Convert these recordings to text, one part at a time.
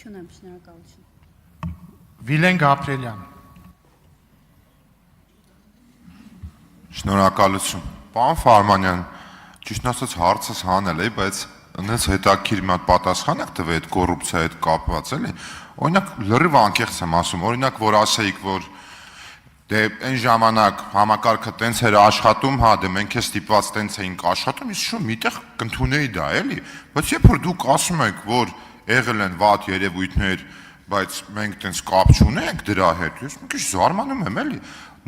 Չունեմ, շնորհակալություն։ Վիլեն Գաբրիելյան։ Շնորհակալություն։ Պարոն Ֆարմանյան, ճիշտ ասած հարցս հանել է, բայց այնպես հետաքրքիր մի հատ պատասխան եք տվել այդ կոռուպցիայի հետ կապված, էլի։ Օրինակ լրիվ անկեղծ եմ ասում, օրինակ որ ասեիք, որ դե այն ժամանակ համակարգը տենց էր աշխատում, հա, դե մենք է ստիպված տենց էինք աշխատում, իսկ շո միտեղ կընդունեի դա, էլի։ Բայց երբ որ դուք ասում եք, որ եղել են վատ երևույթներ, բայց մենք տենց կապ չունենք դրա հետ, ես մի քիչ զարմանում եմ, էլի։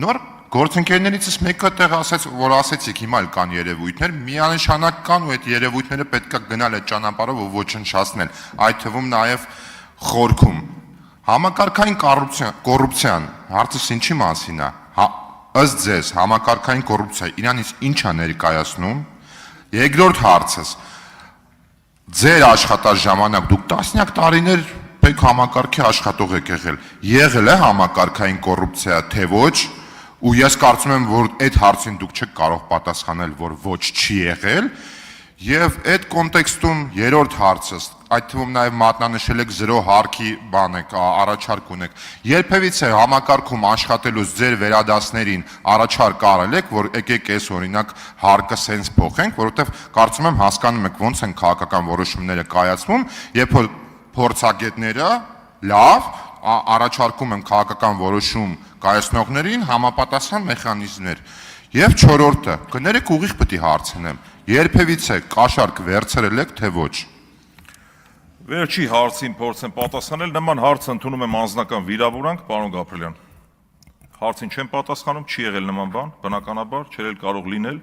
Նոր գործընկերներիցս մեկը տեղ ասեց, որ ասեցիք հիմա էլ կան երևույթներ, միանշանակ կան ու այդ երևույթները պետք է գնալ այդ ճանապարհով ու ոչնչացնել, այդ թվում նաև խորքում։ Համակարգային կոռուպցիան, հարցս ինչի մասին է, ըստ ձեզ համակարգային կոռուպցիա իրանից ինչ է ներկայացնում։ Երկրորդ հարցս, ձեր աշխատաժամանակ դուք տասնյակ տարիներ պետք համակարգի աշխատող եք եղել է համակարգային կոռուպցիա, թե ոչ, ու ես կարծում եմ, որ այդ հարցին դուք չեք կարող պատասխանել, որ ոչ չի եղել, եւ այդ կոնտեքստում երրորդ հարցս, այդ թվում նաև մատնանշել եք 0 հարկի բան եք, առաջարկ ունեք, երբևիցե համակարգում աշխատելուց ձեր վերադասներին առաջարկ արել եք, որ եկեք այս օրինակ հարկը սենց փոխենք, որովհետեւ կարծում եմ հասկանում եք ոնց են քաղաքական որոշումները կայացվում, երբ որ փորձագետները լավ առաջարկում են քաղաքական որոշում կայացնողներին համապատասխան մեխանիզմներ։ Եվ չորրորդը, կներեք ուղիղ պետք է հարցնեմ, երբևիցե կաշառք վերցրել եք, թե ոչ։ Վերջի հարցին փորձեմ պատասխանել, նման հարց ընդունում եմ անձնական վիրավորանք, պարոն Գաբրիելյան։ Հարցին չեմ պատասխանում, չի եղել նման բան, բնականաբար, չէր էլ կարող լինել։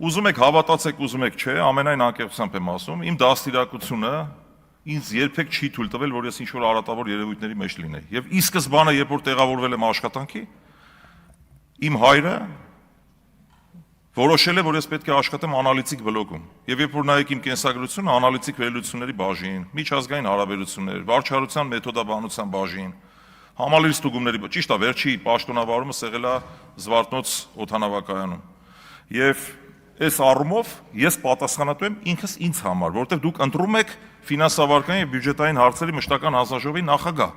Ուզում եք հավատացեք, ուզում եք չէ, ամենայն անկեղծությամբ եմ ասում, իմ դաստիարակությունը ինձ երբեք չի թույլ տվել, որ ես ինչ-որ արատավոր երևույթների մեջ լինեի։ Եվ ի սկզբանե, երբ որ տեղավորվել եմ աշխատանքի, իմ հայրը որոշել է, որ ես պետք է աշխատեմ անալիտիկ բլոկում։ Եվ երբ որ նայեք իմ կենսագրությունը, անալիտիկ վերլուծությունների բաժին, միջազգային հարաբերություններ, վարչարության մեթոդաբանության բաժին, համալիր ստուգումների, ճիշտ է, վերջի պաշտոնավարումս եղել է Զվարթնոց օդանավակայանում։ Եվ այս առումով ես պատասխանատու եմ ինքս ինձ համար, որովհետև դուք ընտրում եք ֆինանսավարկային եւ բյուջետային հարցերի մշտական հանձնաժողովի նախագահ։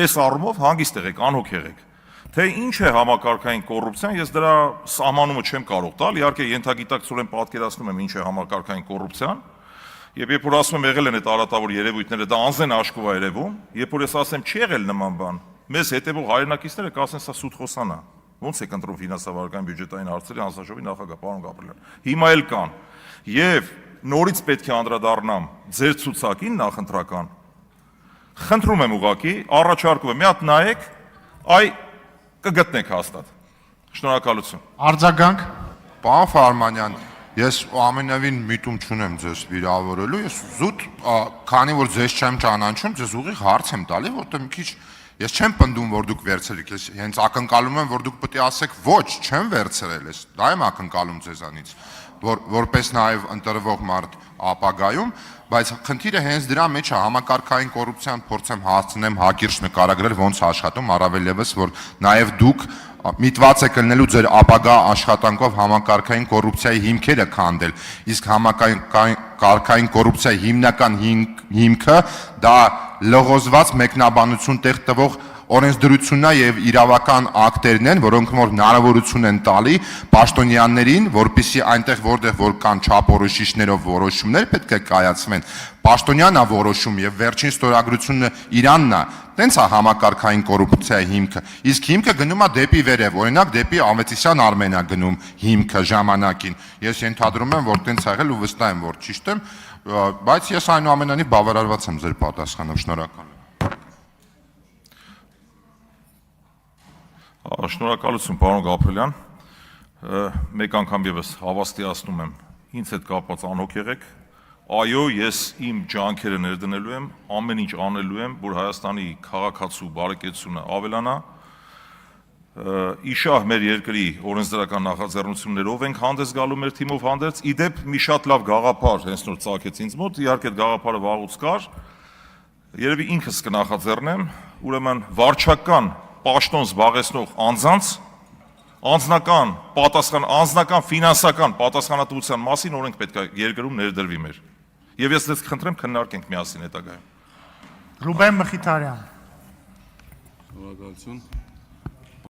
Այս առումով հանգիստ եղեք, անհոգ եղեք։ Թե ինչ է համակարգային կոռուպցիան, ես դրա սահմանումը չեմ կարող տալ, իհարկե ենթագիտակցորեն պատկերացնում եմ ինչ է համակարգային կոռուպցիան, եւ երբ որ ասում եմ եղել են այդ արատավոր երևույթները, դա անձեն աշկով է երևում, երբ որ ես ասեմ չի եղել նման բան, մեզ հետեւող հայրենակիցները կասեն սա սուտ խոսանա։ Ոնց եք ընտրում ֆինանսավարկային բյուջետային հարցերի հանձնաժողովի նախագահ, պարոն Գաբրիելյան։ Հիմա էլ կան։ Եվ նորից պետք է անդրադառնամ ձեր ցուցակին նախընտրական։ Խնդրում եմ ուղղակի, առաջարկում եմ, մի հատ նայեք, այ կգտնեք հաստատ։ Շնորհակալություն։ Արձագանք։ Պարոն Ֆարմանյան, ես ամենևին միտում չունեմ ձեզ վիրավորելու, ես զուտ, քանի որ ձեզ չեմ ճանաչում, ձեզ ուղիղ հարց եմ տալի, որտեղ մի քիչ ես չեմ պնդում, որ դուք վերցրեք, ես հենց ակնկալում եմ, որ դուք պետք է ասեք ոչ, չեմ վերցրել, ես դա եմ ակնկալում ձեզանից, որպես նաև ընտրվող մարդ ապագայում, բայց խնդիրը հենց դրա մեջ է, համակարգային կոռուպցիան փորձեմ հասցնեմ հակիրճ նկարագրել ոնց աշխատում, առավել եւս որ նաև դուք միտված եք լինելու ձեր ապագա աշխատանքով համակարգային կոռուպցիայի հիմքերը քանդել, իսկ համակարգային կոռուպցիայի հիմնական հիմքը դա լղոզված մեկնաբանություն տեղ տվող օրենսդրությունն է եւ իրավական ակտերն են, որոնք որ հնարավորություն են տալի պաշտոնյաներին, որպիսի այնտեղ որտեղ որ կան չափորոշիչներով որոշումներ պետք է կայացվեն, պաշտոնյանն է որոշում եւ վերջին ստորագրությունը իրանն է, տենց է համակարգային կոռուպցիայի հիմքը, իսկ հիմքը գնում է դեպի վերև, օրինակ դեպի Ավետիսյան Արմենա գնում հիմքը ժամանակին, ես ենթադրում եմ, որ տենց ա եղել ու վստահ եմ, որ ճիշտ եմ, բայց ես այնուամենայնիվ բավարարված եմ ձեր պատասխանով, շնորհակալ եմ։ Շնորհակալություն, պարոն Գաբրիելյան, մեկ անգամ եւս հավաստիացնում եմ, ինձ հետ կապված անհոգ եղեք, այո, ես իմ ջանքերը ներդնելու եմ, ամեն ինչ անելու եմ, որ Հայաստանի քաղաքացու բարեկեցությունը ավելանա, իշահ մեր երկրի օրենսդրական նախաձեռնություններով ենք հանդես գալու մեր թիմով հանդերձ, իդեպ մի շատ լավ գաղափար հենց նոր ծագեց ինձ մոտ, իհարկե այդ գաղափարը վաղուց կար, երևի ինքս կնախաձեռնեմ, ուրեմն վարչական պաշտոն զբաղեցնող անձանց անձնական ֆինանսական պատասխանատվության մասին օրենք պետք է երկրում ներդրվի մեր։ Եվ ես ձեզ խնդրեմ քննարկենք միասին հետագայում։ Ռուբեն Մխիթարյան, Շնորհակալություն։